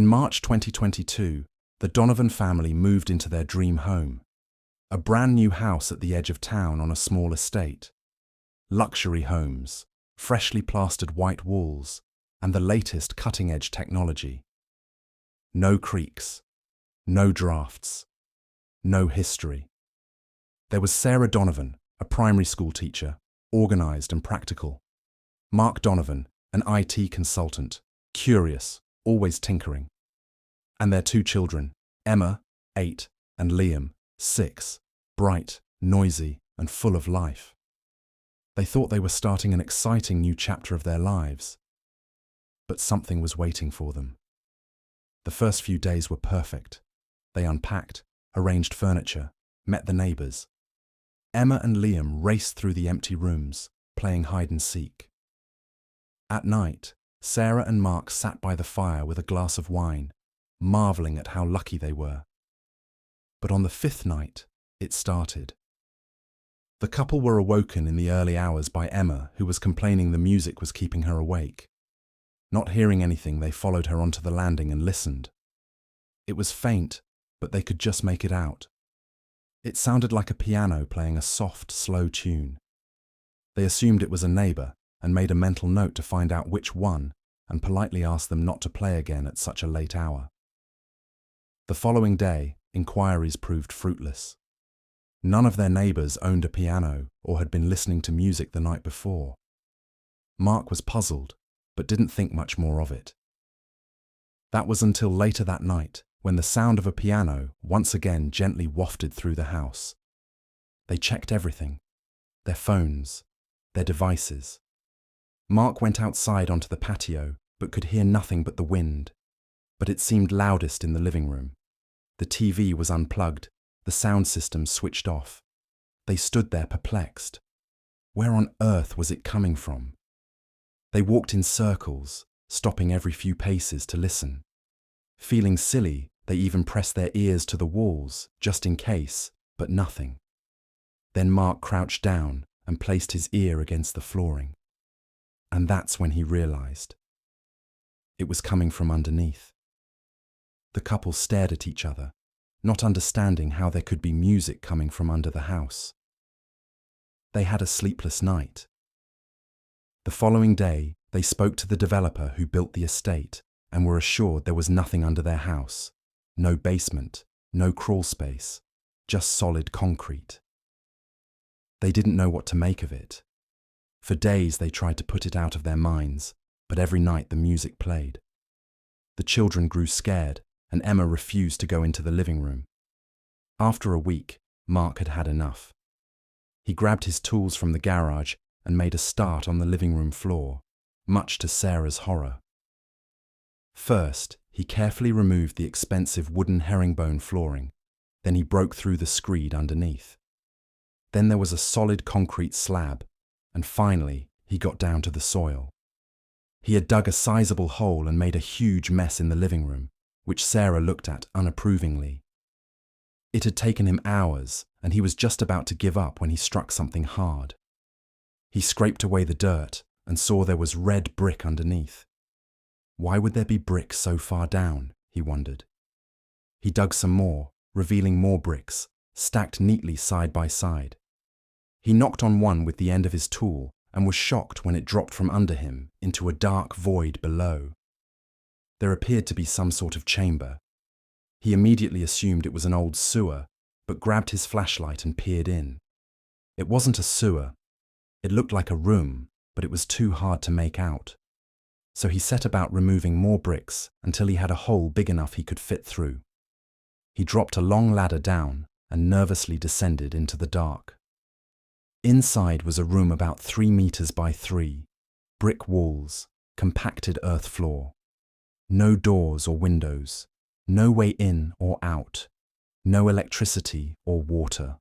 March 2022, the Donovan family moved into their dream home, a brand new house at the edge of town on a small estate. Luxury homes, freshly plastered white walls, and the latest cutting-edge technology. No creaks, no drafts, no history. There was Sarah Donovan, a primary school teacher, organized and practical. Mark Donovan, an IT consultant, curious, always tinkering. And their two children, Emma, 8, and Liam, 6, bright, noisy, and full of life. They thought they were starting an exciting new chapter of their lives. But something was waiting for them. The first few days were perfect. They unpacked, arranged furniture, met the neighbors. Emma and Liam raced through the empty rooms, playing hide and seek. At night, Sarah and Mark sat by the fire with a glass of wine, marveling at how lucky they were. But on the 5th night, it started. The couple were awoken in the early hours by Emma, who was complaining the music was keeping her awake. Not hearing anything, they followed her onto the landing and listened. It was faint, but they could just make it out. It sounded like a piano playing a soft, slow tune. They assumed it was a neighbor and made a mental note to find out which one and politely asked them not to play again at such a late hour. The following day, inquiries proved fruitless. None of their neighbors owned a piano or had been listening to music the night before. Mark was puzzled, but didn't think much more of it. That was until later that night, when the sound of a piano once again gently wafted through the house. They checked everything, their phones, their devices. Mark went outside onto the patio, but could hear nothing but the wind. But it seemed loudest in the living room. The TV was unplugged, the sound system switched off. They stood there perplexed. Where on earth was it coming from? They walked in circles, stopping every few paces to listen. Feeling silly, they even pressed their ears to the walls, just in case, but nothing. Then Mark crouched down and placed his ear against the flooring. And that's when he realized. It was coming from underneath. The couple stared at each other, not understanding how there could be music coming from under the house. They had a sleepless night. The following day, they spoke to the developer who built the estate and were assured there was nothing under their house. No basement, no crawl space, just solid concrete. They didn't know what to make of it. For days they tried to put it out of their minds, but every night the music played. The children grew scared, and Emma refused to go into the living room. After a week, Mark had had enough. He grabbed his tools from the garage and made a start on the living room floor, much to Sarah's horror. First, he carefully removed the expensive wooden herringbone flooring. Then he broke through the screed underneath. Then there was a solid concrete slab, and finally he got down to the soil. He had dug a sizable hole and made a huge mess in the living room, which Sarah looked at unapprovingly. It had taken him hours, and he was just about to give up when he struck something hard. He scraped away the dirt and saw there was red brick underneath. Why would there be brick so far down, he wondered. He dug some more, revealing more bricks, stacked neatly side by side. He knocked on one with the end of his tool and was shocked when it dropped from under him into a dark void below. There appeared to be some sort of chamber. He immediately assumed it was an old sewer, but grabbed his flashlight and peered in. It wasn't a sewer. It looked like a room, but it was too hard to make out. So he set about removing more bricks until he had a hole big enough he could fit through. He dropped a long ladder down and nervously descended into the dark. Inside was a room about 3 meters by 3, brick walls, compacted earth floor. No doors or windows, no way in or out, no electricity or water.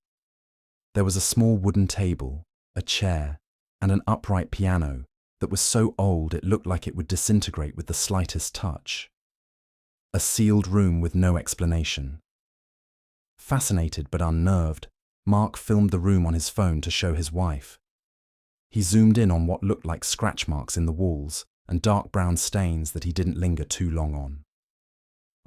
There was a small wooden table, a chair, and an upright piano that was so old it looked like it would disintegrate with the slightest touch. A sealed room with no explanation. Fascinated but unnerved, Mark filmed the room on his phone to show his wife. He zoomed in on what looked like scratch marks in the walls and dark brown stains that he didn't linger too long on.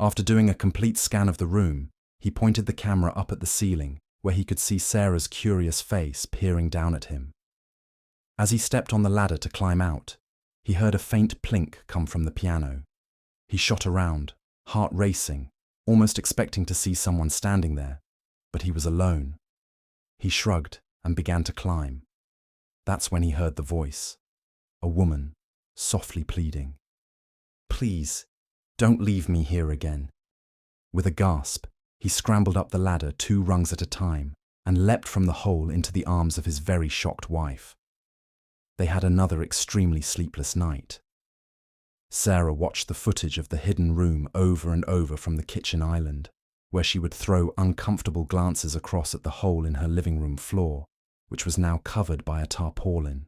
After doing a complete scan of the room, he pointed the camera up at the ceiling, where he could see Sarah's curious face peering down at him. As he stepped on the ladder to climb out, he heard a faint plink come from the piano. He shot around, heart racing, almost expecting to see someone standing there, but he was alone. He shrugged and began to climb. That's when he heard the voice. A woman, softly pleading. "Please, don't leave me here again." With a gasp, he scrambled up the ladder 2 rungs at a time and leapt from the hole into the arms of his very shocked wife. They had another extremely sleepless night. Sarah watched the footage of the hidden room over and over from the kitchen island, where she would throw uncomfortable glances across at the hole in her living room floor, which was now covered by a tarpaulin.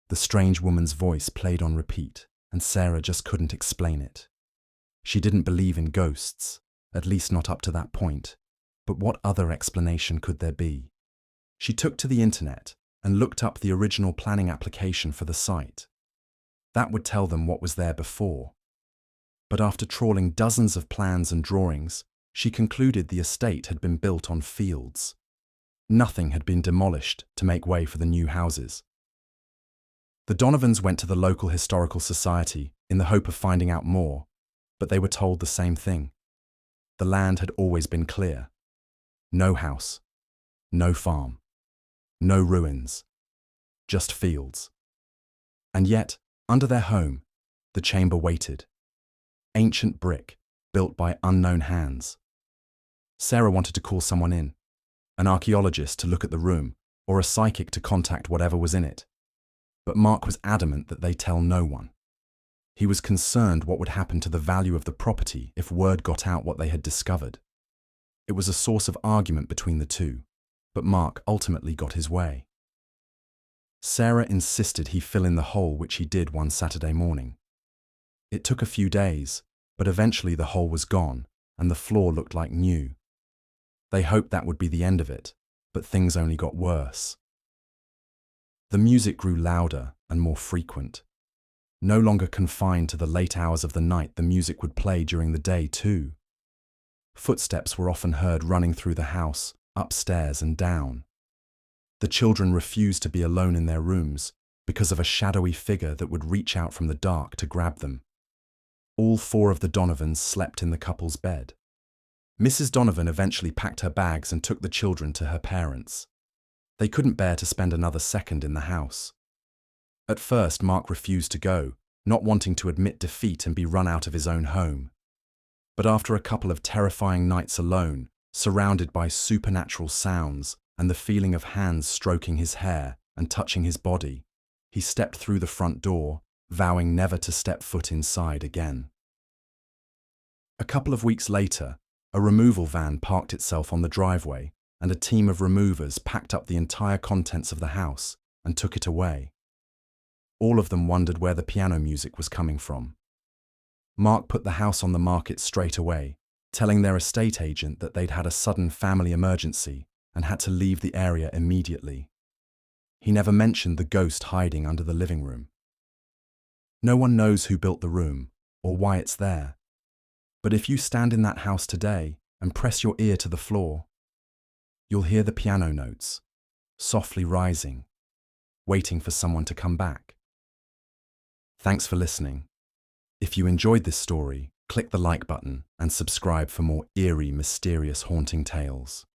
The strange woman's voice played on repeat, and Sarah just couldn't explain it. She didn't believe in ghosts, at least not up to that point, but what other explanation could there be? She took to the internet and looked up the original planning application for the site. That would tell them what was there before. But after trawling dozens of plans and drawings, she concluded the estate had been built on fields. Nothing had been demolished to make way for the new houses. The Donovans went to the local historical society in the hope of finding out more, but they were told the same thing. The land had always been clear. No house, no farm, no ruins, just fields. And yet, under their home, the chamber waited. Ancient brick, built by unknown hands. Sarah wanted to call someone in, an archaeologist to look at the room, or a psychic to contact whatever was in it. But Mark was adamant that they tell no one. He was concerned what would happen to the value of the property if word got out what they had discovered. It was a source of argument between the two, but Mark ultimately got his way. Sarah insisted he fill in the hole, which he did one Saturday morning. It took a few days, but eventually the hole was gone and the floor looked like new. They hoped that would be the end of it, but things only got worse. The music grew louder and more frequent. No longer confined to the late hours of the night, the music would play during the day too. Footsteps were often heard running through the house, upstairs and down. The children refused to be alone in their rooms because of a shadowy figure that would reach out from the dark to grab them. All 4 of the Donovans slept in the couple's bed. Mrs. Donovan eventually packed her bags and took the children to her parents. They couldn't bear to spend another second in the house. At first, Mark refused to go, not wanting to admit defeat and be run out of his own home. But after a couple of terrifying nights alone, surrounded by supernatural sounds and the feeling of hands stroking his hair and touching his body, he stepped through the front door, vowing never to step foot inside again. A couple of weeks later, a removal van parked itself on the driveway, and a team of removers packed up the entire contents of the house and took it away. All of them wondered where the piano music was coming from. Mark put the house on the market straight away, telling their estate agent that they'd had a sudden family emergency and had to leave the area immediately. He never mentioned the ghost hiding under the living room. No one knows who built the room or why it's there. But if you stand in that house today and press your ear to the floor, you'll hear the piano notes, softly rising, waiting for someone to come back. Thanks for listening. If you enjoyed this story, click the like button and subscribe for more eerie, mysterious, haunting tales.